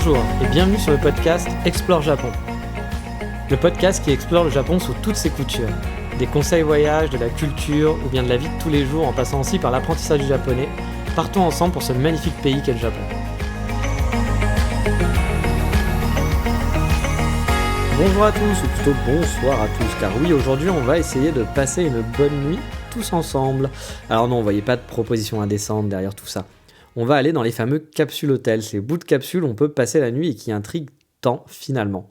Bonjour et bienvenue sur le podcast Explore Japon. Le podcast qui explore le Japon sous toutes ses coutures. Des conseils voyage, de la culture ou bien de la vie de tous les jours en passant aussi par l'apprentissage du japonais. Partons ensemble pour ce magnifique pays qu'est le Japon. Bonjour à tous, ou plutôt bonsoir à tous, car oui, aujourd'hui on va essayer de passer une bonne nuit tous ensemble. Alors non, vous voyez pas de proposition indécente derrière tout ça. On va aller dans les fameux capsules hôtels, ces bouts de capsules où on peut passer la nuit et qui intriguent tant finalement.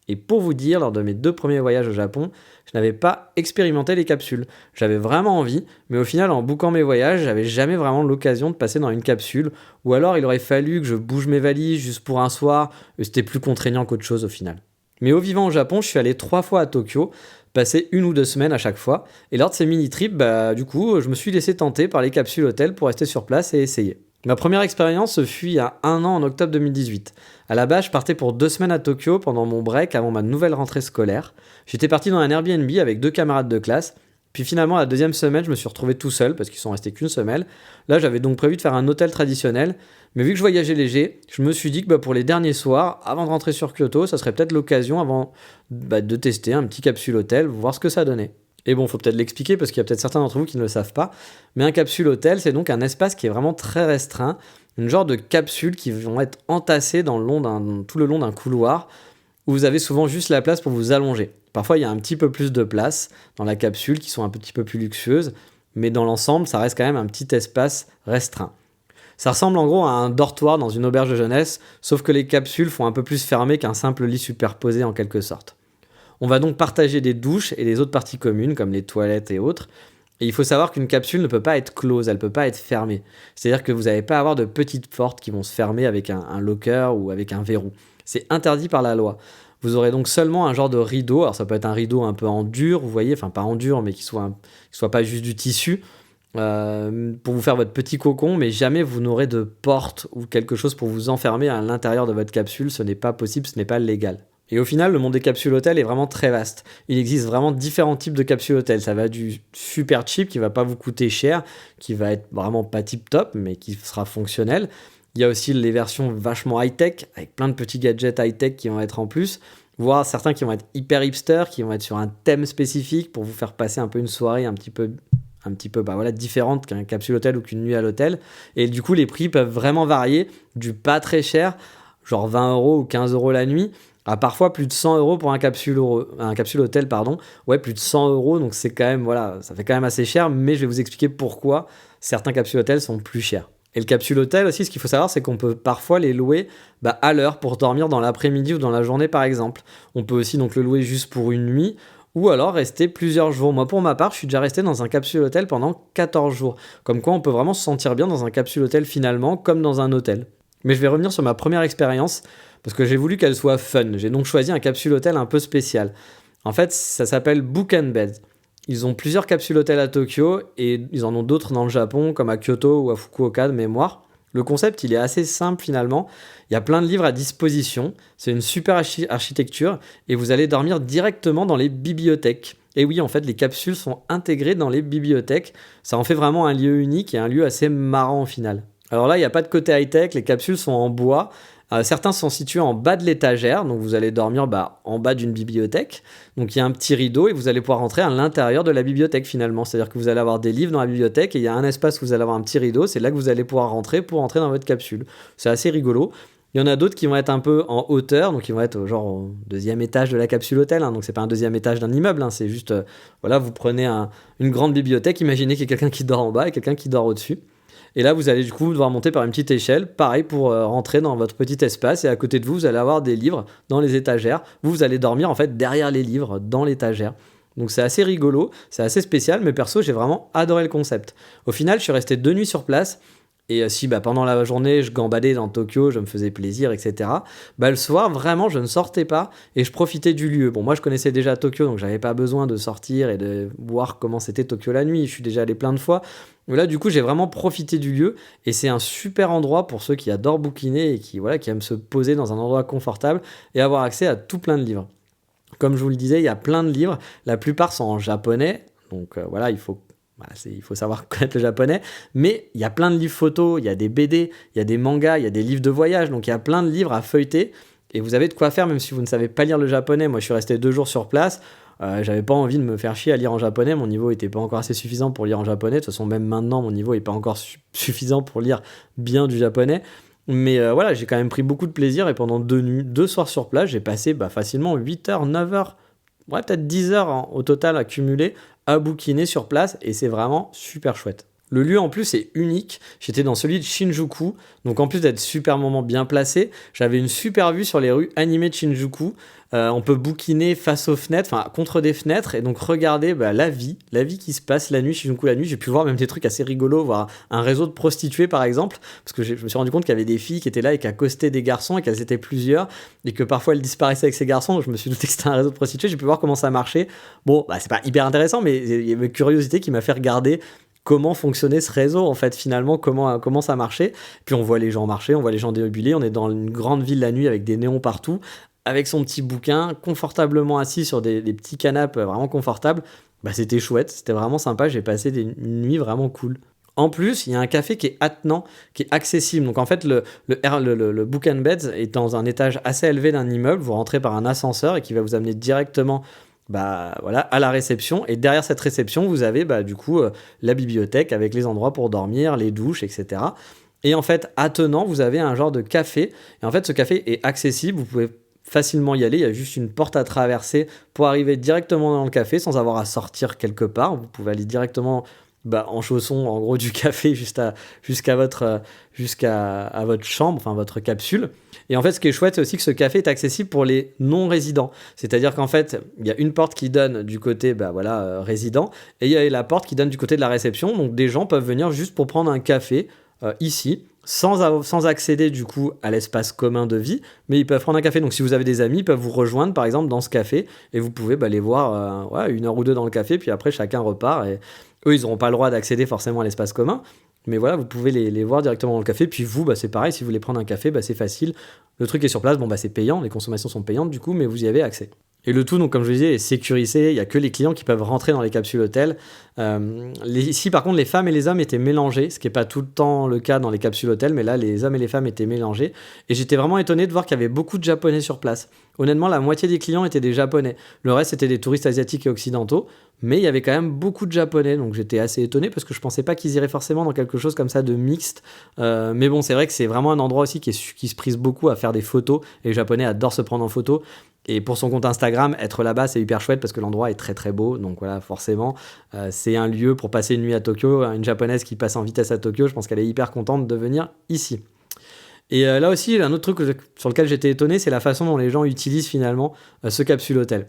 Et pour vous dire, lors de mes 2 premiers voyages au Japon, je n'avais pas expérimenté les capsules. J'avais vraiment envie, mais au final, en bookant mes voyages, j'avais jamais vraiment l'occasion de passer dans une capsule, ou alors il aurait fallu que je bouge mes valises juste pour un soir, et c'était plus contraignant qu'autre chose au final. Mais au vivant au Japon, je suis allé 3 fois à Tokyo, passer 1 ou 2 semaines à chaque fois, et lors de ces mini-trips, du coup, je me suis laissé tenter par les capsules hôtels pour rester sur place et essayer. Ma première expérience se fut il y a 1 an en octobre 2018. À la base, je partais pour 2 semaines à Tokyo pendant mon break avant ma nouvelle rentrée scolaire. J'étais parti dans un Airbnb avec 2 camarades de classe. Puis finalement, la 2e semaine, je me suis retrouvé tout seul parce qu'ils sont restés qu'une semaine. Là, j'avais donc prévu de faire un hôtel traditionnel. Mais vu que je voyageais léger, je me suis dit que pour les derniers soirs, avant de rentrer sur Kyoto, ça serait peut-être l'occasion avant de tester un petit capsule hôtel, voir ce que ça donnait. Et bon, faut peut-être l'expliquer parce qu'il y a peut-être certains d'entre vous qui ne le savent pas. Mais un capsule hôtel, c'est donc un espace qui est vraiment très restreint. Une genre de capsules qui vont être entassées tout le long d'un couloir où vous avez souvent juste la place pour vous allonger. Parfois, il y a un petit peu plus de place dans la capsule qui sont un petit peu plus luxueuses. Mais dans l'ensemble, ça reste quand même un petit espace restreint. Ça ressemble en gros à un dortoir dans une auberge de jeunesse, sauf que les capsules font un peu plus fermé qu'un simple lit superposé en quelque sorte. On va donc partager des douches et des autres parties communes, comme les toilettes et autres. Et il faut savoir qu'une capsule ne peut pas être close, elle ne peut pas être fermée. C'est-à-dire que vous n'allez pas avoir de petites portes qui vont se fermer avec un locker ou avec un verrou. C'est interdit par la loi. Vous aurez donc seulement un genre de rideau. Alors ça peut être un rideau un peu en dur, vous voyez, enfin pas en dur, mais qui soit pas juste du tissu, pour vous faire votre petit cocon, mais jamais vous n'aurez de porte ou quelque chose pour vous enfermer à l'intérieur de votre capsule. Ce n'est pas possible, ce n'est pas légal. Et au final, le monde des capsules hôtels est vraiment très vaste. Il existe vraiment différents types de capsules hôtels. Ça va du super cheap, qui va pas vous coûter cher, qui va être vraiment pas tip top, mais qui sera fonctionnel. Il y a aussi les versions vachement high-tech, avec plein de petits gadgets high-tech qui vont être en plus, voire certains qui vont être hyper hipster, qui vont être sur un thème spécifique pour vous faire passer un peu une soirée un petit peu différente qu'un capsule hôtel ou qu'une nuit à l'hôtel. Et du coup, les prix peuvent vraiment varier du pas très cher, genre 20 € ou 15 € la nuit, à parfois plus de 100 € pour un capsule hôtel, Ouais, plus de 100 €, donc c'est quand même, ça fait quand même assez cher, mais je vais vous expliquer pourquoi certains capsules hôtels sont plus chers. Et le capsule hôtel aussi, ce qu'il faut savoir, c'est qu'on peut parfois les louer à l'heure pour dormir dans l'après-midi ou dans la journée par exemple. On peut aussi donc le louer juste pour une nuit, ou alors rester plusieurs jours. Moi, pour ma part, je suis déjà resté dans un capsule hôtel pendant 14 jours. Comme quoi, on peut vraiment se sentir bien dans un capsule hôtel finalement, comme dans un hôtel. Mais je vais revenir sur ma première expérience, parce que j'ai voulu qu'elle soit fun. J'ai donc choisi un capsule hôtel un peu spécial. En fait, ça s'appelle Book and Bed. Ils ont plusieurs capsules hôtels à Tokyo, et ils en ont d'autres dans le Japon, comme à Kyoto ou à Fukuoka de mémoire. Le concept, il est assez simple finalement. Il y a plein de livres à disposition. C'est une super architecture, et vous allez dormir directement dans les bibliothèques. Et oui, en fait, les capsules sont intégrées dans les bibliothèques. Ça en fait vraiment un lieu unique et un lieu assez marrant au final. Alors là, il n'y a pas de côté high-tech, les capsules sont en bois. Certains sont situés en bas de l'étagère, donc vous allez dormir en bas d'une bibliothèque. Donc il y a un petit rideau et vous allez pouvoir rentrer à l'intérieur de la bibliothèque finalement. C'est-à-dire que vous allez avoir des livres dans la bibliothèque et il y a un espace où vous allez avoir un petit rideau. C'est là que vous allez pouvoir rentrer pour entrer dans votre capsule. C'est assez rigolo. Il y en a d'autres qui vont être un peu en hauteur, donc ils vont être genre au 2e étage de la capsule hôtel. Donc c'est pas un 2e étage d'un immeuble, c'est juste, vous prenez une grande bibliothèque, imaginez qu'il y a quelqu'un qui dort en bas et quelqu'un qui dort au-dessus. Et là, vous allez du coup devoir monter par une petite échelle, pareil pour rentrer dans votre petit espace. Et à côté de vous, vous allez avoir des livres dans les étagères. Vous allez dormir en fait derrière les livres, dans l'étagère. Donc c'est assez rigolo, c'est assez spécial, mais perso, j'ai vraiment adoré le concept. Au final, je suis resté 2 nuits sur place. Et si pendant la journée, je gambadais dans Tokyo, je me faisais plaisir, etc. Le soir, vraiment, je ne sortais pas et je profitais du lieu. Bon, moi, je connaissais déjà Tokyo, donc j'avais pas besoin de sortir et de voir comment c'était Tokyo la nuit. Je suis déjà allé plein de fois. Mais là, du coup, j'ai vraiment profité du lieu et c'est un super endroit pour ceux qui adorent bouquiner et qui aiment se poser dans un endroit confortable et avoir accès à tout plein de livres. Comme je vous le disais, il y a plein de livres. La plupart sont en japonais, donc il faut Voilà, il faut savoir connaître le japonais. Mais il y a plein de livres photos, il y a des BD, il y a des mangas, il y a des livres de voyage. Donc il y a plein de livres à feuilleter. Et vous avez de quoi faire, même si vous ne savez pas lire le japonais. Moi, je suis resté 2 jours sur place. J'avais pas envie de me faire chier à lire en japonais. Mon niveau était pas encore assez suffisant pour lire en japonais. De toute façon, même maintenant, mon niveau est pas encore suffisant pour lire bien du japonais. Mais voilà, j'ai quand même pris beaucoup de plaisir. Et pendant 2 soirs sur place, j'ai passé facilement 8 heures, 9 heures, ouais, peut-être 10 heures au total accumulé à bouquiner sur place. Et c'est vraiment super chouette. Le lieu en plus est unique, j'étais dans celui de Shinjuku, donc en plus d'être superment bien placé, j'avais une super vue sur les rues animées de Shinjuku. On peut bouquiner face aux fenêtres, enfin contre des fenêtres, et donc regarder la vie qui se passe la nuit, Shinjuku la nuit. J'ai pu voir même des trucs assez rigolos, voir un réseau de prostituées par exemple, parce que je me suis rendu compte qu'il y avait des filles qui étaient là et qui accostaient des garçons, et qu'elles étaient plusieurs, et que parfois elles disparaissaient avec ces garçons, donc je me suis douté que c'était un réseau de prostituées. J'ai pu voir comment ça marchait. Bon, c'est pas hyper intéressant, mais il y avait une curiosité qui m'a fait regarder comment fonctionnait ce réseau, en fait, finalement, comment ça marchait. Puis on voit les gens marcher, on voit les gens déambuler, on est dans une grande ville la nuit avec des néons partout, avec son petit bouquin, confortablement assis sur des petits canapes vraiment confortables. C'était chouette, c'était vraiment sympa, j'ai passé une nuit vraiment cool. En plus, il y a un café qui est attenant, qui est accessible. Donc en fait, le Book and Beds est dans un étage assez élevé d'un immeuble. Vous rentrez par un ascenseur et qui va vous amener directement à la réception. Et derrière cette réception, vous avez la bibliothèque avec les endroits pour dormir, les douches, etc. Et en fait, attenant, vous avez un genre de café. Et en fait, ce café est accessible. Vous pouvez facilement y aller. Il y a juste une porte à traverser pour arriver directement dans le café sans avoir à sortir quelque part. Vous pouvez aller directement en chaussons, en gros, du café jusqu'à votre chambre, enfin votre capsule. Et en fait, ce qui est chouette, c'est aussi que ce café est accessible pour les non-résidents. C'est-à-dire qu'en fait, il y a une porte qui donne du côté résident, et il y a la porte qui donne du côté de la réception. Donc des gens peuvent venir juste pour prendre un café ici, sans accéder du coup à l'espace commun de vie, mais ils peuvent prendre un café. Donc si vous avez des amis, ils peuvent vous rejoindre par exemple dans ce café, et vous pouvez les voir 1 heure ou 2 dans le café, puis après chacun repart, et eux ils n'auront pas le droit d'accéder forcément à l'espace commun, mais voilà, vous pouvez les voir directement dans le café. Puis vous, c'est pareil, si vous voulez prendre un café, c'est facile, le truc est sur place, c'est payant, les consommations sont payantes du coup, mais vous y avez accès. Et le tout, donc, comme je le disais, est sécurisé. Il n'y a que les clients qui peuvent rentrer dans les capsules hôtels. Ici, par contre, les femmes et les hommes étaient mélangés, ce qui n'est pas tout le temps le cas dans les capsules hôtels, mais là, les hommes et les femmes étaient mélangés. Et j'étais vraiment étonné de voir qu'il y avait beaucoup de Japonais sur place. Honnêtement, la moitié des clients étaient des Japonais. Le reste, c'était des touristes asiatiques et occidentaux. Mais il y avait quand même beaucoup de Japonais, donc j'étais assez étonné parce que je pensais pas qu'ils iraient forcément dans quelque chose comme ça de mixte. Mais bon, c'est vrai que c'est vraiment un endroit aussi qui se prise beaucoup à faire des photos. Et les Japonais adorent se prendre en photo. Et pour son compte Instagram, être là-bas, c'est hyper chouette parce que l'endroit est très très beau. Donc voilà, forcément, c'est un lieu pour passer une nuit à Tokyo. Une Japonaise qui passe en vitesse à Tokyo, je pense qu'elle est hyper contente de venir ici. Et là aussi, un autre truc sur lequel j'étais étonné, c'est la façon dont les gens utilisent finalement ce capsule hôtel.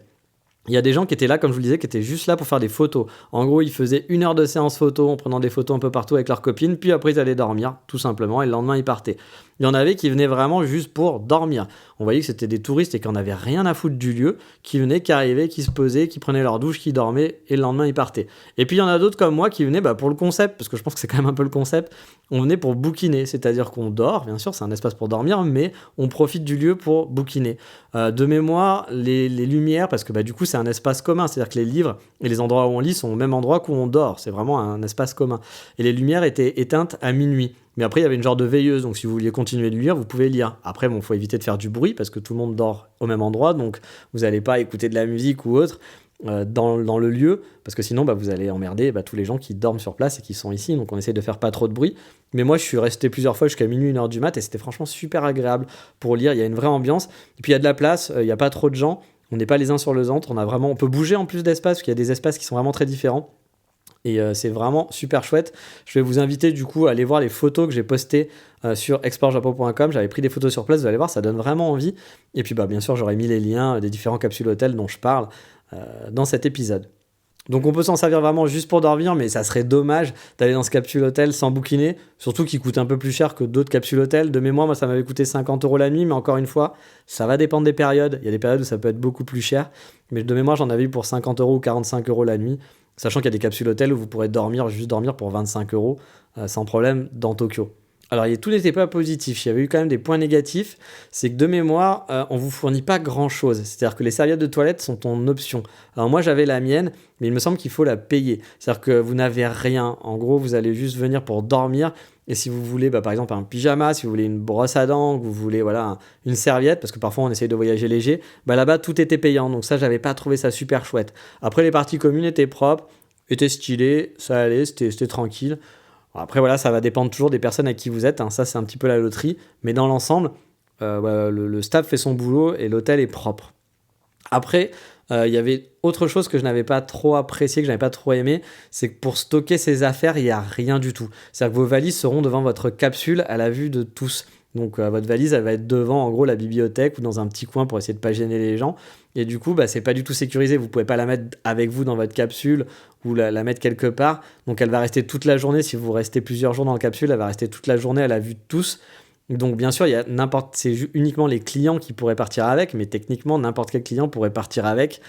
Il y a des gens qui étaient là, comme je vous le disais, qui étaient juste là pour faire des photos. En gros, ils faisaient 1 heure de séance photo en prenant des photos un peu partout avec leurs copines, puis après ils allaient dormir, tout simplement, et le lendemain ils partaient. Il y en avait qui venaient vraiment juste pour dormir. On voyait que c'était des touristes et qui n'en avaient rien à foutre du lieu, qui venaient, qui arrivaient, qui se posaient, qui prenaient leur douche, qui dormaient, et le lendemain ils partaient. Et puis il y en a d'autres comme moi qui venaient pour le concept, parce que je pense que c'est quand même un peu le concept, on venait pour bouquiner, c'est-à-dire qu'on dort, bien sûr, c'est un espace pour dormir, mais on profite du lieu pour bouquiner. De mémoire, les lumières, parce que du coup c'est un espace commun, c'est-à-dire que les livres et les endroits où on lit sont au même endroit qu'où on dort, c'est vraiment un espace commun. Et les lumières étaient éteintes à minuit. Mais après, il y avait une genre de veilleuse, donc si vous vouliez continuer de lire, vous pouvez lire. Après, faut éviter de faire du bruit, parce que tout le monde dort au même endroit, donc vous n'allez pas écouter de la musique ou autre dans le lieu, parce que sinon, vous allez emmerder tous les gens qui dorment sur place et qui sont ici, donc on essaie de faire pas trop de bruit. Mais moi, je suis resté plusieurs fois jusqu'à minuit, 1h du mat', et c'était franchement super agréable pour lire, il y a une vraie ambiance. Et puis, il y a de la place, il n'y a pas trop de gens, on n'est pas les uns sur les autres, on peut bouger en plus d'espace, parce qu'il y a des espaces qui sont vraiment très différents. Et c'est vraiment super chouette. Je vais vous inviter du coup à aller voir les photos que j'ai postées sur explorejapon.com. J'avais pris des photos sur place, vous allez voir, ça donne vraiment envie. Et puis bien sûr, j'aurais mis les liens des différents capsules hôtels dont je parle dans cet épisode. Donc on peut s'en servir vraiment juste pour dormir, mais ça serait dommage d'aller dans ce capsule hôtel sans bouquiner, surtout qu'il coûte un peu plus cher que d'autres capsules hôtels. De mémoire, moi ça m'avait coûté 50 € la nuit, mais encore une fois, ça va dépendre des périodes. Il y a des périodes où ça peut être beaucoup plus cher, mais de mémoire, j'en avais eu pour 50 € ou 45 € la nuit. Sachant qu'il y a des capsules hôtels où vous pourrez juste dormir pour 25 € sans problème dans Tokyo. Alors, tout n'était pas positif. Il y avait eu quand même des points négatifs. C'est que de mémoire, on vous fournit pas grand-chose. C'est-à-dire que les serviettes de toilette sont en option. Alors moi, j'avais la mienne, mais il me semble qu'il faut la payer. C'est-à-dire que vous n'avez rien. En gros, vous allez juste venir pour dormir. Et si vous voulez, par exemple, un pyjama, si vous voulez une brosse à dents, que vous voulez une serviette, parce que parfois on essaye de voyager léger, là-bas, tout était payant. Donc ça, j'avais pas trouvé ça super chouette. Après, les parties communes étaient propres, étaient stylées, ça allait, c'était tranquille. Après, ça va dépendre toujours des personnes avec qui vous êtes, hein. Ça, c'est un petit peu la loterie. Mais dans l'ensemble, le staff fait son boulot et l'hôtel est propre. Après, il y avait autre chose que je n'avais pas trop apprécié, que je n'avais pas trop aimé, c'est que pour stocker ses affaires, il n'y a rien du tout. C'est-à-dire que vos valises seront devant votre capsule à la vue de tous. Donc votre valise, elle va être devant, en gros, la bibliothèque ou dans un petit coin pour essayer de ne pas gêner les gens. Et du coup, c'est pas du tout sécurisé. Vous pouvez pas la mettre avec vous dans votre capsule ou la mettre quelque part. Donc elle va rester toute la journée. Si vous restez plusieurs jours dans la capsule, elle va rester toute la journée à la vue de tous. Donc bien sûr, c'est uniquement les clients qui pourraient partir avec, mais techniquement, n'importe quel client pourrait partir avec.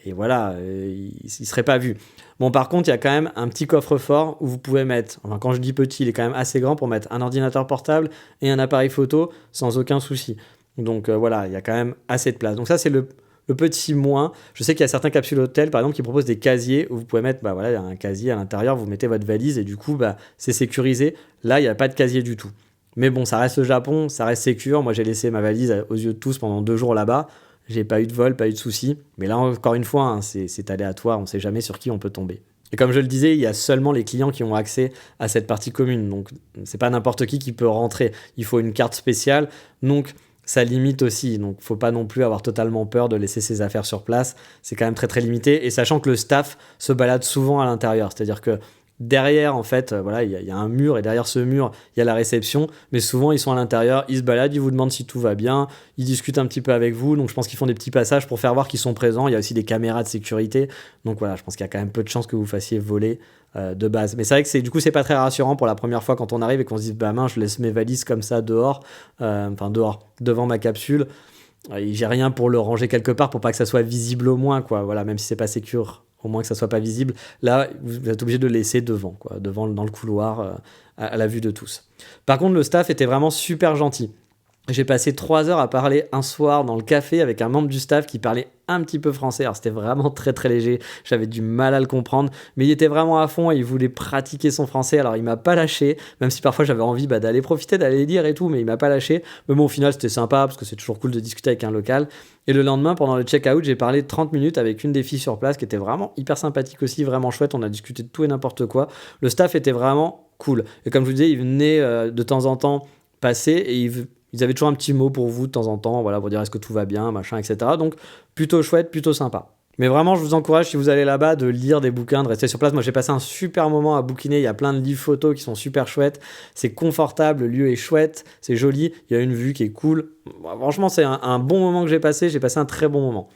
Et voilà, il ne serait pas vu. Bon, par contre, il y a quand même un petit coffre-fort où vous pouvez mettre, quand je dis petit, il est quand même assez grand pour mettre un ordinateur portable et un appareil photo sans aucun souci. Donc il y a quand même assez de place. Donc ça, c'est le petit moins. Je sais qu'il y a certains capsules hôtels, par exemple, qui proposent des casiers où vous pouvez mettre un casier à l'intérieur, vous mettez votre valise et du coup, c'est sécurisé. Là, il n'y a pas de casier du tout. Mais bon, ça reste le Japon, ça reste sécure. Moi, j'ai laissé ma valise aux yeux de tous pendant 2 jours là-bas. J'ai pas eu de vol, pas eu de soucis. Mais là, encore une fois, hein, c'est aléatoire. On ne sait jamais sur qui on peut tomber. Et comme je le disais, il y a seulement les clients qui ont accès à cette partie commune. Donc, c'est pas n'importe qui peut rentrer. Il faut une carte spéciale. Donc, ça limite aussi. Donc, faut pas non plus avoir totalement peur de laisser ses affaires sur place. C'est quand même très, très limité. Et sachant que le staff se balade souvent à l'intérieur. C'est-à-dire que derrière, en fait, il y a un mur et derrière ce mur, il y a la réception. Mais souvent, ils sont à l'intérieur, ils se baladent, ils vous demandent si tout va bien, ils discutent un petit peu avec vous. Donc, je pense qu'ils font des petits passages pour faire voir qu'ils sont présents. Il y a aussi des caméras de sécurité. Donc, je pense qu'il y a quand même peu de chances que vous fassiez voler de base. Mais c'est vrai que c'est pas très rassurant pour la première fois quand on arrive et qu'on se dit, mince, je laisse mes valises comme ça dehors, devant ma capsule. J'ai rien pour le ranger quelque part pour pas que ça soit visible au moins, quoi. Voilà, même si c'est pas sécure, au moins que ça soit pas visible. Là, vous êtes obligé de le laisser devant, quoi, dans le couloir, à la vue de tous. Par contre, le staff était vraiment super gentil. J'ai passé 3 heures à parler un soir dans le café avec un membre du staff qui parlait un petit peu français. Alors c'était vraiment très très léger, j'avais du mal à le comprendre, mais il était vraiment à fond et il voulait pratiquer son français. Alors il m'a pas lâché, même si parfois j'avais envie d'aller profiter, d'aller lire et tout, mais il m'a pas lâché. Mais bon, au final c'était sympa parce que c'est toujours cool de discuter avec un local. Et le lendemain, pendant le check-out, j'ai parlé 30 minutes avec une des filles sur place qui était vraiment hyper sympathique aussi, vraiment chouette. On a discuté de tout et n'importe quoi. Le staff était vraiment cool. Et comme je vous disais, il venait de temps en temps passer et ils avaient toujours un petit mot pour vous de temps en temps, pour dire est-ce que tout va bien, machin, etc. Donc plutôt chouette, plutôt sympa. Mais vraiment, je vous encourage, si vous allez là-bas, de lire des bouquins, de rester sur place. Moi, j'ai passé un super moment à bouquiner. Il y a plein de livres photos qui sont super chouettes. C'est confortable, le lieu est chouette, c'est joli. Il y a une vue qui est cool. Franchement, c'est un bon moment que j'ai passé. J'ai passé un très bon moment.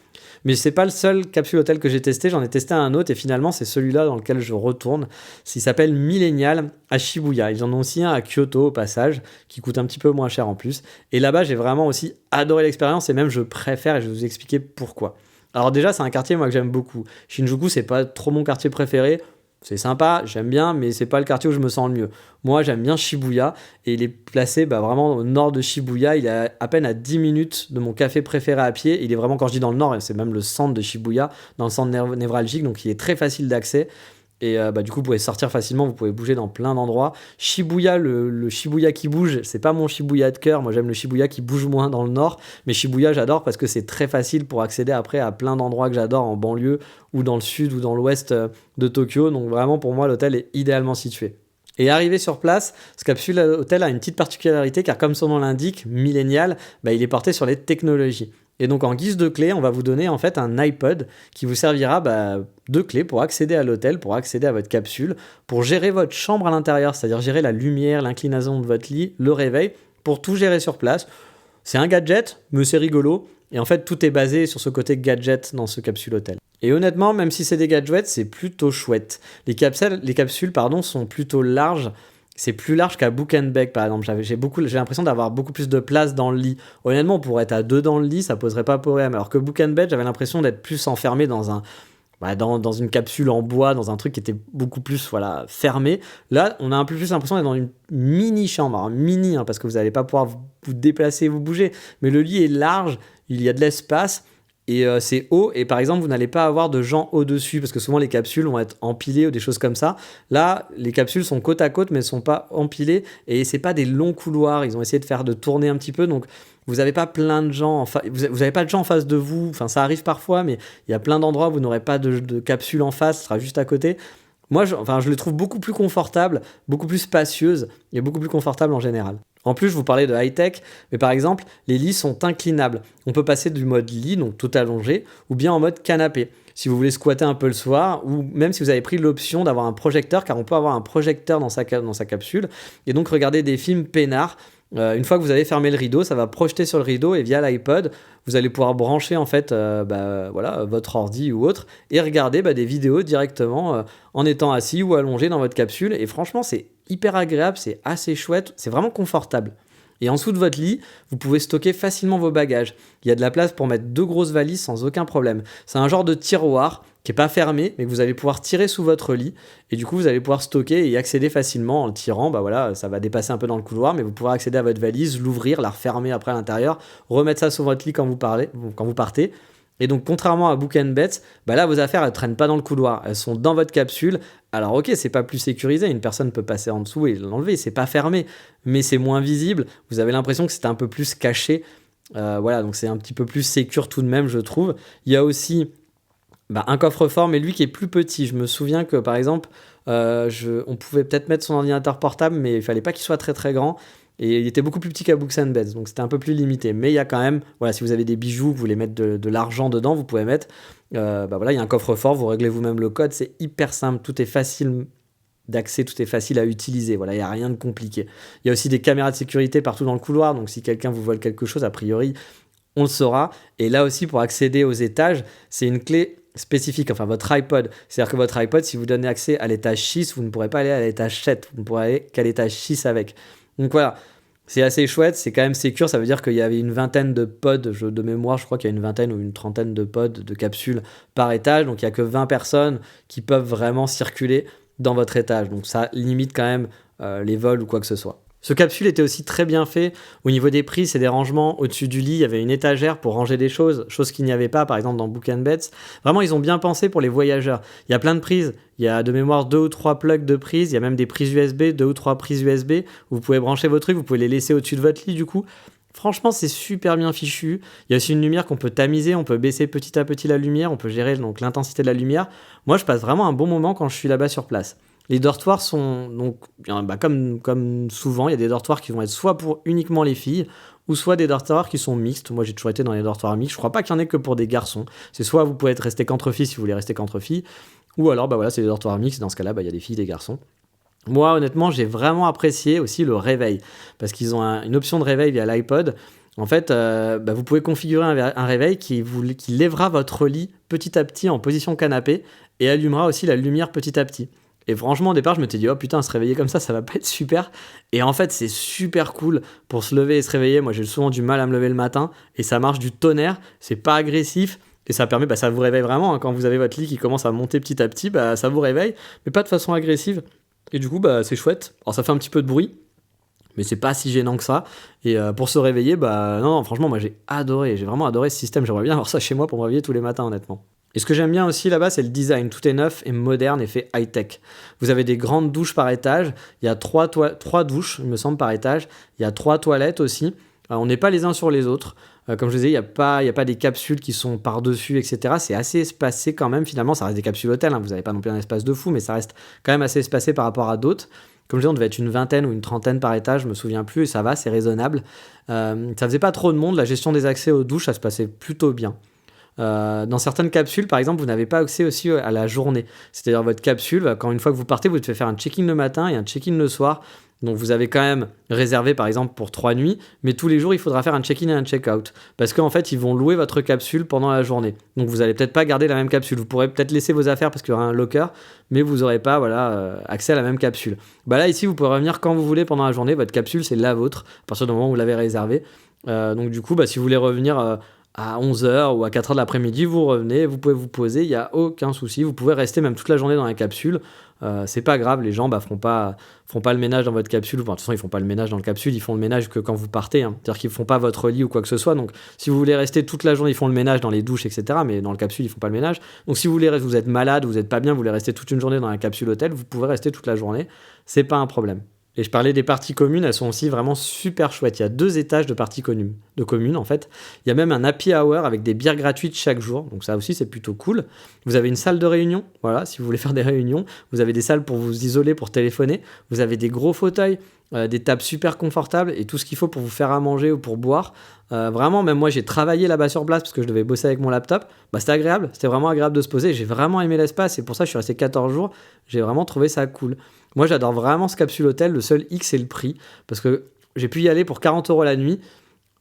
Mais c'est pas le seul capsule hôtel que j'ai testé, j'en ai testé un autre et finalement c'est celui-là dans lequel je retourne. Il s'appelle Millennial à Shibuya. Ils en ont aussi un à Kyoto au passage, qui coûte un petit peu moins cher en plus. Et là-bas j'ai vraiment aussi adoré l'expérience et même je préfère et je vais vous expliquer pourquoi. Alors déjà c'est un quartier moi que j'aime beaucoup. Shinjuku c'est pas trop mon quartier préféré. C'est sympa, j'aime bien, mais c'est pas le quartier où je me sens le mieux. Moi, j'aime bien Shibuya, et il est placé vraiment au nord de Shibuya. Il est à peine à 10 minutes de mon café préféré à pied. Il est vraiment, quand je dis dans le nord, c'est même le centre de Shibuya, dans le centre névralgique, donc il est très facile d'accès. Et du coup, vous pouvez sortir facilement, vous pouvez bouger dans plein d'endroits. Shibuya, le Shibuya qui bouge, c'est pas mon Shibuya de cœur. Moi, j'aime le Shibuya qui bouge moins dans le nord. Mais Shibuya, j'adore parce que c'est très facile pour accéder après à plein d'endroits que j'adore en banlieue ou dans le sud ou dans l'ouest de Tokyo. Donc vraiment, pour moi, l'hôtel est idéalement situé. Et arrivé sur place, ce capsule hôtel a une petite particularité car comme son nom l'indique, Millennial, il est porté sur les technologies. Et donc en guise de clé, on va vous donner en fait un iPod qui vous servira de clé pour accéder à l'hôtel, pour accéder à votre capsule, pour gérer votre chambre à l'intérieur, c'est-à-dire gérer la lumière, l'inclinaison de votre lit, le réveil, pour tout gérer sur place. C'est un gadget, mais c'est rigolo. Et en fait, tout est basé sur ce côté gadget dans ce capsule hôtel. Et honnêtement, même si c'est des gadgets, c'est plutôt chouette. Les capsules sont plutôt larges. C'est plus large qu'à Book and Bag, par exemple. J'ai l'impression d'avoir beaucoup plus de place dans le lit. Honnêtement, pour être à 2 dans le lit, ça poserait pas problème. Alors que Book and Bed, j'avais l'impression d'être plus enfermé dans dans une capsule en bois, dans un truc qui était beaucoup plus voilà, fermé. Là, on a un peu plus l'impression d'être dans une mini chambre, alors mini, parce que vous n'allez pas pouvoir vous déplacer, vous bouger, mais le lit est large, il y a de l'espace, et c'est haut, et par exemple vous n'allez pas avoir de gens au-dessus, parce que souvent les capsules vont être empilées ou des choses comme ça. Là les capsules sont côte à côte mais ne sont pas empilées, et c'est pas des longs couloirs, ils ont essayé de tourner un petit peu, donc vous n'avez pas plein de gens, vous n'avez pas de gens en face de vous, enfin ça arrive parfois, mais il y a plein d'endroits où vous n'aurez pas de capsule en face, ce sera juste à côté. Moi je les trouve beaucoup plus confortables, beaucoup plus spacieuses, et beaucoup plus confortables en général. En plus, je vous parlais de high-tech, mais par exemple, les lits sont inclinables. On peut passer du mode lit, donc tout allongé, ou bien en mode canapé. Si vous voulez squatter un peu le soir, ou même si vous avez pris l'option d'avoir un projecteur, car on peut avoir un projecteur dans sa capsule, et donc regarder des films peinards. Une fois que vous avez fermé le rideau, ça va projeter sur le rideau, et via l'iPod, vous allez pouvoir brancher en fait votre ordi ou autre, et regarder des vidéos directement en étant assis ou allongé dans votre capsule. Et franchement, c'est hyper agréable, c'est assez chouette, c'est vraiment confortable. Et en dessous de votre lit, vous pouvez stocker facilement vos bagages. Il y a de la place pour mettre 2 grosses valises sans aucun problème. C'est un genre de tiroir qui n'est pas fermé, mais que vous allez pouvoir tirer sous votre lit. Et du coup, vous allez pouvoir stocker et y accéder facilement en le tirant. Ça va dépasser un peu dans le couloir, mais vous pourrez accéder à votre valise, l'ouvrir, la refermer après à l'intérieur, remettre ça sur votre lit quand vous partez. Et donc, contrairement à Book & Bets, là, vos affaires, elles ne traînent pas dans le couloir. Elles sont dans votre capsule. Alors, ok, c'est pas plus sécurisé. Une personne peut passer en dessous et l'enlever. C'est pas fermé, mais c'est moins visible. Vous avez l'impression que c'est un peu plus caché. Donc c'est un petit peu plus sécure tout de même, je trouve. Il y a aussi un coffre-fort, mais lui qui est plus petit. Je me souviens que, par exemple, on pouvait peut-être mettre son ordinateur portable, mais il fallait pas qu'il soit très très grand. Et il était beaucoup plus petit qu'à Books & Beds, donc c'était un peu plus limité. Mais il y a quand même, si vous avez des bijoux, que vous voulez mettre de l'argent dedans, vous pouvez mettre, il y a un coffre-fort, vous réglez vous-même le code, c'est hyper simple, tout est facile d'accès, tout est facile à utiliser, il n'y a rien de compliqué. Il y a aussi des caméras de sécurité partout dans le couloir, donc si quelqu'un vous vole quelque chose, a priori, on le saura. Et là aussi, pour accéder aux étages, c'est une clé spécifique, votre iPod. C'est-à-dire que votre iPod, si vous donnez accès à l'étage 6, vous ne pourrez pas aller à l'étage 7, vous ne pourrez aller qu'à l'étage 6 avec. Donc voilà, c'est assez chouette, c'est quand même sécure, ça veut dire qu'il y avait une vingtaine de pods, de mémoire, je crois qu'il y a une vingtaine ou une trentaine de pods, de capsules par étage, donc il n'y a que 20 personnes qui peuvent vraiment circuler dans votre étage, donc ça limite quand même les vols ou quoi que ce soit. Ce capsule était aussi très bien fait au niveau des prises et des rangements. Au-dessus du lit, il y avait une étagère pour ranger des choses, chose qu'il n'y avait pas par exemple dans Book & Bets. Vraiment, ils ont bien pensé pour les voyageurs. Il y a plein de prises, il y a de mémoire 2 ou 3 plugs de prises, il y a même des prises USB, 2 ou 3 prises USB, où vous pouvez brancher vos trucs, vous pouvez les laisser au-dessus de votre lit du coup. Franchement, c'est super bien fichu. Il y a aussi une lumière qu'on peut tamiser, on peut baisser petit à petit la lumière, on peut gérer donc l'intensité de la lumière. Moi, je passe vraiment un bon moment quand je suis là-bas sur place. Les dortoirs sont donc, comme souvent, il y a des dortoirs qui vont être soit pour uniquement les filles, ou soit des dortoirs qui sont mixtes. Moi, j'ai toujours été dans les dortoirs mixtes. Je crois pas qu'il y en ait que pour des garçons. C'est soit vous pouvez rester qu'entre filles si vous voulez rester qu'entre filles, ou alors c'est des dortoirs mixtes. Dans ce cas-là, il y a des filles, des garçons. Moi, honnêtement, j'ai vraiment apprécié aussi le réveil, parce qu'ils ont une option de réveil via l'iPod. En fait, vous pouvez configurer un réveil qui lèvera votre lit petit à petit en position canapé et allumera aussi la lumière petit à petit. Et franchement, au départ, je m'étais dit, oh putain, se réveiller comme ça va pas être super. Et en fait, c'est super cool pour se lever et se réveiller. Moi, j'ai souvent du mal à me lever le matin et ça marche du tonnerre. C'est pas agressif et ça permet, ça vous réveille vraiment. Quand vous avez votre lit qui commence à monter petit à petit, ça vous réveille, mais pas de façon agressive. Et du coup, c'est chouette. Alors, ça fait un petit peu de bruit, mais c'est pas si gênant que ça. Et pour se réveiller, non, franchement, moi, j'ai vraiment adoré ce système. J'aimerais bien avoir ça chez moi pour me réveiller tous les matins, honnêtement. Et ce que j'aime bien aussi là-bas, c'est le design. Tout est neuf et moderne et fait high-tech. Vous avez des grandes douches par étage. Il y a 3 douches, il me semble, par étage. Il y a 3 toilettes aussi. On n'est pas les uns sur les autres. Comme je disais, il n'y a pas des capsules qui sont par-dessus, etc. C'est assez espacé quand même. Finalement, ça reste des capsules hôtels. Vous n'avez pas non plus un espace de fou, mais ça reste quand même assez espacé par rapport à d'autres. Comme je disais, on devait être une vingtaine ou une trentaine par étage, je me souviens plus, et ça va, c'est raisonnable. Ça faisait pas trop de monde. La gestion des accès aux douches, ça se passait plutôt bien. Dans certaines capsules, par exemple, vous n'avez pas accès aussi à la journée. C'est-à-dire votre capsule, quand une fois que vous partez, vous devez faire un check-in le matin et un check-in le soir. Donc vous avez quand même réservé par exemple pour 3 nuits, mais tous les jours il faudra faire un check-in et un check-out. Parce qu'en fait ils vont louer votre capsule pendant la journée. Donc vous n'allez peut-être pas garder la même capsule. Vous pourrez peut-être laisser vos affaires parce qu'il y aura un locker, mais vous n'aurez pas accès à la même capsule. Là ici vous pouvez revenir quand vous voulez pendant la journée. Votre capsule c'est la vôtre à partir du moment où vous l'avez réservée. Donc du coup si vous voulez revenir à 11h ou à 4h de l'après-midi, vous revenez, vous pouvez vous poser, il n'y a aucun souci. Vous pouvez rester même toute la journée dans la capsule. C'est pas grave, les gens feront pas le ménage dans votre capsule. Enfin, de toute façon, ils font pas le ménage dans le capsule, ils font le ménage que quand vous partez. Hein. C'est-à-dire qu'ils font pas votre lit ou quoi que ce soit. Donc, si vous voulez rester toute la journée, ils font le ménage dans les douches, etc. Mais dans le capsule, ils font pas le ménage. Donc, si vous êtes malade, vous êtes pas bien, vous voulez rester toute une journée dans la capsule hôtel, vous pouvez rester toute la journée. C'est pas un problème. Et je parlais des parties communes, elles sont aussi vraiment super chouettes. Il y a 2 étages de parties communes en fait. Il y a même un happy hour avec des bières gratuites chaque jour. Donc ça aussi c'est plutôt cool. Vous avez une salle de réunion, voilà, si vous voulez faire des réunions. Vous avez des salles pour vous isoler, pour téléphoner. Vous avez des gros fauteuils, des tables super confortables et tout ce qu'il faut pour vous faire à manger ou pour boire. Vraiment, même moi j'ai travaillé là-bas sur place parce que je devais bosser avec mon laptop. C'était agréable, c'était vraiment agréable de se poser. J'ai vraiment aimé l'espace et pour ça je suis resté 14 jours. J'ai vraiment trouvé ça cool. Moi, j'adore vraiment ce capsule hôtel. Le seul X, c'est le prix. Parce que j'ai pu y aller pour 40 € la nuit.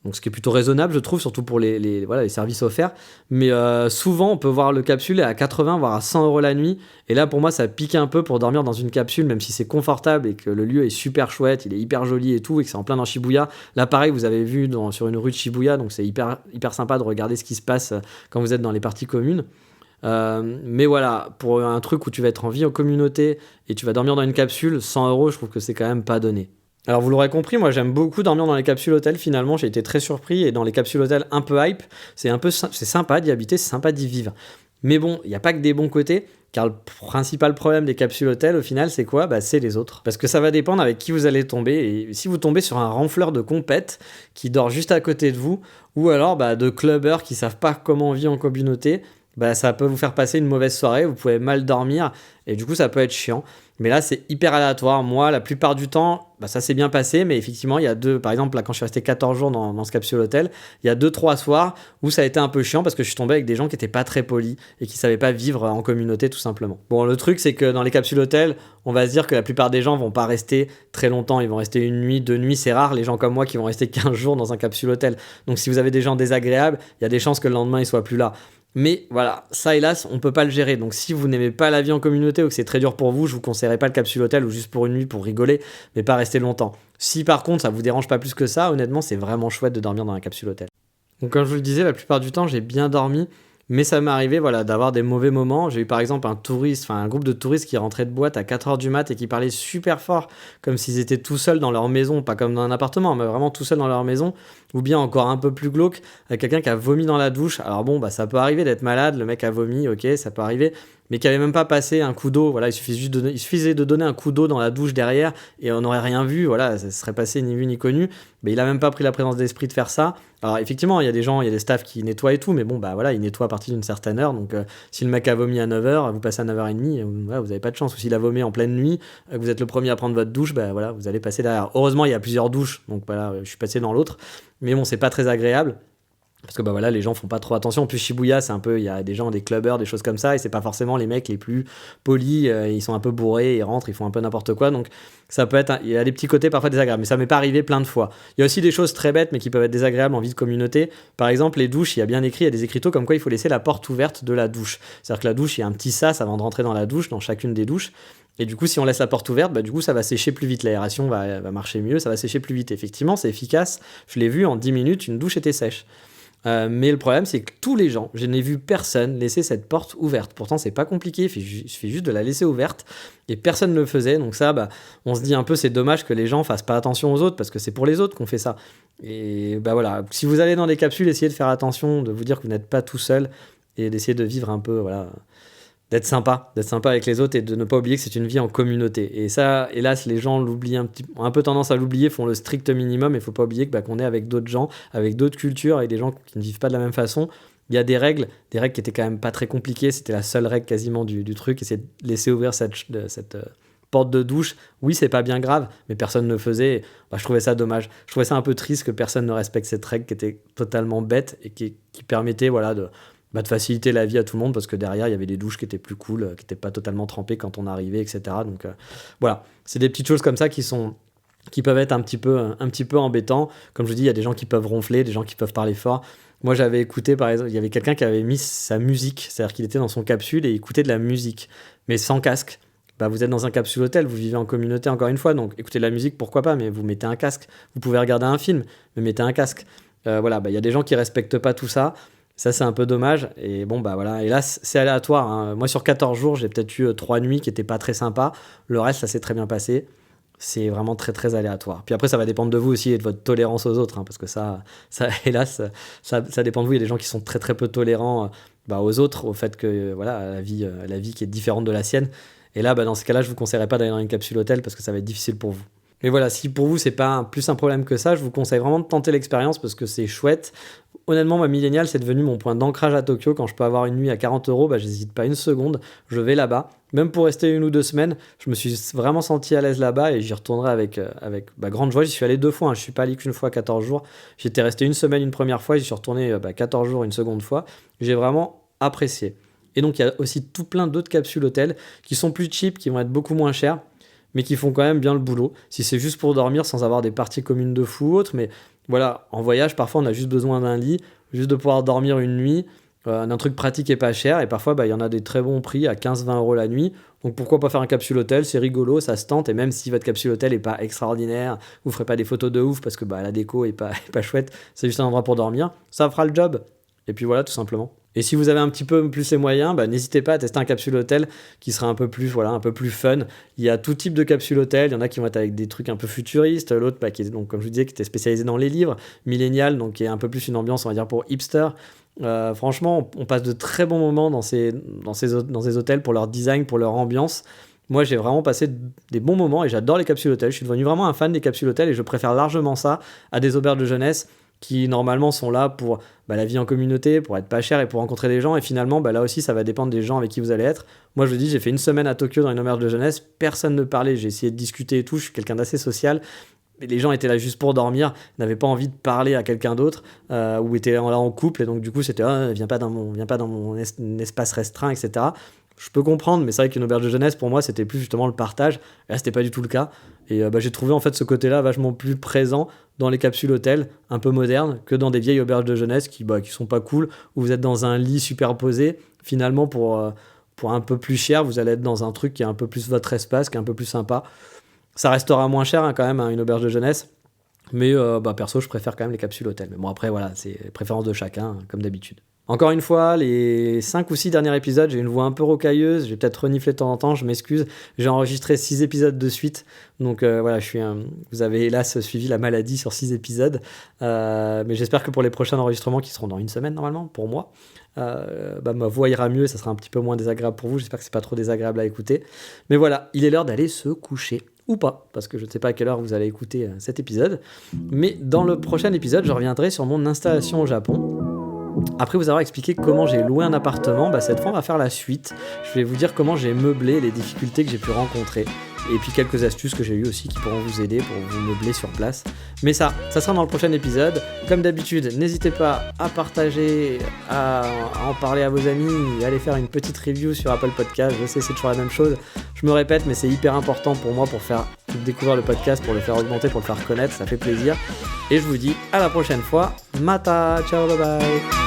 Donc, ce qui est plutôt raisonnable, je trouve, surtout pour les services offerts. Mais souvent, on peut voir le capsule à 80, voire à 100 € la nuit. Et là, pour moi, ça pique un peu pour dormir dans une capsule, même si c'est confortable et que le lieu est super chouette, il est hyper joli et tout, et que c'est en plein dans Shibuya. Là, pareil, vous avez vu sur une rue de Shibuya, donc c'est hyper, hyper sympa de regarder ce qui se passe quand vous êtes dans les parties communes. Mais voilà, pour un truc où tu vas être en vie en communauté et tu vas dormir dans une capsule, 100 €, je trouve que c'est quand même pas donné. Alors vous l'aurez compris, moi j'aime beaucoup dormir dans les capsules hôtels. Finalement, j'ai été très surpris et dans les capsules hôtels un peu hype, c'est sympa d'y habiter, c'est sympa d'y vivre. Mais bon, il n'y a pas que des bons côtés, car le principal problème des capsules hôtels, au final, c'est quoi ? C'est les autres. Parce que ça va dépendre avec qui vous allez tomber. Et si vous tombez sur un renfleur de compète qui dort juste à côté de vous, ou alors de clubbers qui savent pas comment on vit en communauté, ça peut vous faire passer une mauvaise soirée, vous pouvez mal dormir, et du coup ça peut être chiant. Mais là c'est hyper aléatoire. Moi la plupart du temps, ça s'est bien passé, mais effectivement il y a par exemple là quand je suis resté 14 jours dans ce capsule hôtel, il y a 2-3 soirs où ça a été un peu chiant parce que je suis tombé avec des gens qui étaient pas très polis et qui savaient pas vivre en communauté tout simplement. Bon, le truc c'est que dans les capsules hôtel, on va se dire que la plupart des gens vont pas rester très longtemps, ils vont rester 1 nuit, 2 nuits, c'est rare les gens comme moi qui vont rester 15 jours dans un capsule hôtel. Donc si vous avez des gens désagréables, il y a des chances que le lendemain ils soient plus là. Mais voilà, ça hélas, on peut pas le gérer. Donc si vous n'aimez pas la vie en communauté ou que c'est très dur pour vous, je vous conseillerais pas le capsule hôtel ou juste pour 1 nuit pour rigoler, mais pas rester longtemps. Si par contre ça vous dérange pas plus que ça, honnêtement c'est vraiment chouette de dormir dans un capsule hôtel. Donc comme je vous le disais, la plupart du temps j'ai bien dormi, mais ça m'est arrivé d'avoir des mauvais moments. J'ai eu par exemple un groupe de touristes qui rentrait de boîte à 4h du mat et qui parlaient super fort, comme s'ils étaient tout seuls dans leur maison, pas comme dans un appartement, mais vraiment tout seuls dans leur maison. Ou bien encore un peu plus glauque, quelqu'un qui a vomi dans la douche. Alors bon, ça peut arriver d'être malade, le mec a vomi, ok, ça peut arriver, mais qui avait même pas passé un coup d'eau. Voilà, il suffisait de donner un coup d'eau dans la douche derrière et on n'aurait rien vu. Voilà, ça serait passé ni vu ni connu. Mais il a même pas pris la présence d'esprit de faire ça. Alors effectivement, il y a des staffs qui nettoient et tout, mais bon, ils nettoient à partir d'une certaine heure. Donc si le mec a vomi à 9h, vous passez à 9h30, vous n'avez pas de chance. Ou s'il a vomi en pleine nuit, que vous êtes le premier à prendre votre douche, vous allez passer derrière. Heureusement, il y a plusieurs douches, donc voilà, je suis passé dans l'autre. Mais bon, c'est pas très agréable. Parce que les gens font pas trop attention. En plus, Shibuya, c'est un peu, il y a des gens, des clubbers, des choses comme ça, et c'est pas forcément les mecs les plus polis. Ils sont un peu bourrés, ils rentrent, ils font un peu n'importe quoi. Donc, ça peut être, il y a des petits côtés parfois désagréables. Mais ça m'est pas arrivé plein de fois. Il y a aussi des choses très bêtes, mais qui peuvent être désagréables en vie de communauté. Par exemple, les douches, il y a bien écrit, il y a des écriteaux comme quoi il faut laisser la porte ouverte de la douche. C'est-à-dire que la douche, il y a un petit sas avant de rentrer dans la douche, dans chacune des douches. Et du coup, si on laisse la porte ouverte, du coup, ça va sécher plus vite. L'aération va marcher mieux, ça va sécher plus vite. Effectivement, c'est efficace. Je l'ai vu, en 10 minutes, une douche était sèche. Mais le problème, c'est que tous les gens, je n'ai vu personne laisser cette porte ouverte. Pourtant, c'est pas compliqué, il suffit juste de la laisser ouverte. Et personne ne le faisait. Donc ça, on se dit un peu, c'est dommage que les gens fassent pas attention aux autres, parce que c'est pour les autres qu'on fait ça. Et voilà, si vous allez dans des capsules, essayez de faire attention, de vous dire que vous n'êtes pas tout seul, et d'essayer de vivre un peu, d'être sympa avec les autres et de ne pas oublier que c'est une vie en communauté. Et ça, hélas, les gens l'oublient ont un peu tendance à l'oublier, font le strict minimum. Il faut pas oublier qu'on est avec d'autres gens, avec d'autres cultures, avec des gens qui ne vivent pas de la même façon. Il y a des règles qui étaient quand même pas très compliquées. C'était la seule règle quasiment du truc, et c'est de laisser ouvrir cette porte de douche. Oui, c'est pas bien grave, mais personne ne le faisait. Je trouvais ça dommage. Je trouvais ça un peu triste que personne ne respecte cette règle qui était totalement bête et qui permettait de faciliter la vie à tout le monde, parce que derrière il y avait des douches qui étaient plus cool, qui n'étaient pas totalement trempées quand on arrivait, etc. Donc voilà, c'est des petites choses comme ça qui peuvent être un petit peu embêtants. Comme je vous dis, il y a des gens qui peuvent ronfler, des gens qui peuvent parler fort. Moi j'avais écouté, par exemple, il y avait quelqu'un qui avait mis sa musique, c'est-à-dire qu'il était dans son capsule et il écoutait de la musique, mais sans casque. Vous êtes dans un capsule hôtel, vous vivez en communauté encore une fois, donc écoutez de la musique, pourquoi pas, mais vous mettez un casque. Vous pouvez regarder un film, mais mettez un casque. Voilà, il y a des gens qui respectent pas tout ça. Ça, c'est un peu dommage. Et bon, voilà. Et là, c'est aléatoire, hein. Moi, sur 14 jours, j'ai peut-être eu 3 nuits qui étaient pas très sympas. Le reste, ça s'est très bien passé. C'est vraiment très, très aléatoire. Puis après, ça va dépendre de vous aussi et de votre tolérance aux autres, hein, parce que ça hélas, ça dépend de vous. Il y a des gens qui sont très, très peu tolérants aux autres, au fait que, voilà, la vie qui est différente de la sienne. Et là, dans ce cas-là, je vous conseillerais pas d'aller dans une capsule hôtel parce que ça va être difficile pour vous. Mais voilà, si pour vous, c'est pas plus un problème que ça, je vous conseille vraiment de tenter l'expérience parce que c'est chouette. Honnêtement, ma Millennial, c'est devenu mon point d'ancrage à Tokyo. Quand je peux avoir une nuit à 40 €, j'hésite pas une seconde, je vais là-bas. Même pour rester 1 ou 2 semaines, je me suis vraiment senti à l'aise là-bas et j'y retournerai avec grande joie. J'y suis allé 2 fois, hein. Je suis pas allé qu'une fois 14 jours. J'étais resté une semaine une première fois et j'y suis retourné 14 jours une seconde fois. J'ai vraiment apprécié. Et donc, il y a aussi tout plein d'autres capsules hôtels qui sont plus cheap, qui vont être beaucoup moins chères, mais qui font quand même bien le boulot. Si c'est juste pour dormir sans avoir des parties communes de fou ou autre, mais voilà, en voyage, parfois on a juste besoin d'un lit, juste de pouvoir dormir une nuit, d'un truc pratique et pas cher, et parfois il y en a des très bons prix à 15-20 € la nuit, donc pourquoi pas faire un capsule hôtel, c'est rigolo, ça se tente, et même si votre capsule hôtel est pas extraordinaire, vous ferez pas des photos de ouf parce que la déco est pas chouette, c'est juste un endroit pour dormir, ça fera le job, et puis voilà, tout simplement. Et si vous avez un petit peu plus les moyens, n'hésitez pas à tester un capsule hôtel qui sera un peu plus fun. Il y a tout type de capsule hôtel. Il y en a qui vont être avec des trucs un peu futuristes. L'autre, qui est, donc, comme je vous disais, qui était spécialisé dans les livres. Millennial, donc qui est un peu plus une ambiance, on va dire, pour hipster. Franchement, on passe de très bons moments dans ces hôtels pour leur design, pour leur ambiance. Moi, j'ai vraiment passé des bons moments et j'adore les capsules hôtels. Je suis devenu vraiment un fan des capsules hôtels et je préfère largement ça à des auberges de jeunesse qui normalement sont là pour la vie en communauté, pour être pas cher et pour rencontrer des gens. Et finalement, là aussi, ça va dépendre des gens avec qui vous allez être. Moi, je vous dis, j'ai fait une semaine à Tokyo dans une auberge de jeunesse, personne ne parlait, j'ai essayé de discuter et tout, je suis quelqu'un d'assez social. Mais les gens étaient là juste pour dormir, n'avaient pas envie de parler à quelqu'un d'autre, ou étaient là en couple, et donc du coup, c'était viens pas dans mon espace restreint, etc. Je peux comprendre, mais c'est vrai qu'une auberge de jeunesse, pour moi, c'était plus justement le partage. Et là, c'était pas du tout le cas. Et j'ai trouvé en fait ce côté-là vachement plus présent dans les capsules hôtels, un peu modernes, que dans des vieilles auberges de jeunesse qui sont pas cool, où vous êtes dans un lit superposé. Finalement, pour un peu plus cher, vous allez être dans un truc qui est un peu plus votre espace, qui est un peu plus sympa. Ça restera moins cher quand même, une auberge de jeunesse. Mais perso, je préfère quand même les capsules hôtels. Mais bon, après, voilà, c'est préférence de chacun, comme d'habitude. Encore une fois, les 5 ou 6 derniers épisodes, j'ai une voix un peu rocailleuse, j'ai peut-être reniflé de temps en temps, je m'excuse. J'ai enregistré 6 épisodes de suite, donc voilà, vous avez hélas suivi la maladie sur 6 épisodes. Mais j'espère que pour les prochains enregistrements, qui seront dans une semaine normalement, pour moi, ma voix ira mieux, ça sera un petit peu moins désagréable pour vous, j'espère que c'est pas trop désagréable à écouter. Mais voilà, il est l'heure d'aller se coucher. Ou pas, parce que je ne sais pas à quelle heure vous allez écouter cet épisode. Mais dans le prochain épisode, je reviendrai sur mon installation au Japon. Après vous avoir expliqué comment j'ai loué un appartement, cette fois on va faire la suite. Je vais vous dire comment j'ai meublé, les difficultés que j'ai pu rencontrer. Et puis quelques astuces que j'ai eues aussi qui pourront vous aider pour vous meubler sur place. Mais ça sera dans le prochain épisode. Comme d'habitude, n'hésitez pas à partager, à en parler à vos amis, à aller faire une petite review sur Apple Podcast. Je sais, c'est toujours la même chose. Je me répète, mais c'est hyper important pour moi pour faire découvrir le podcast, pour le faire augmenter, pour le faire connaître. Ça fait plaisir. Et je vous dis à la prochaine fois. Mata, ciao, bye bye.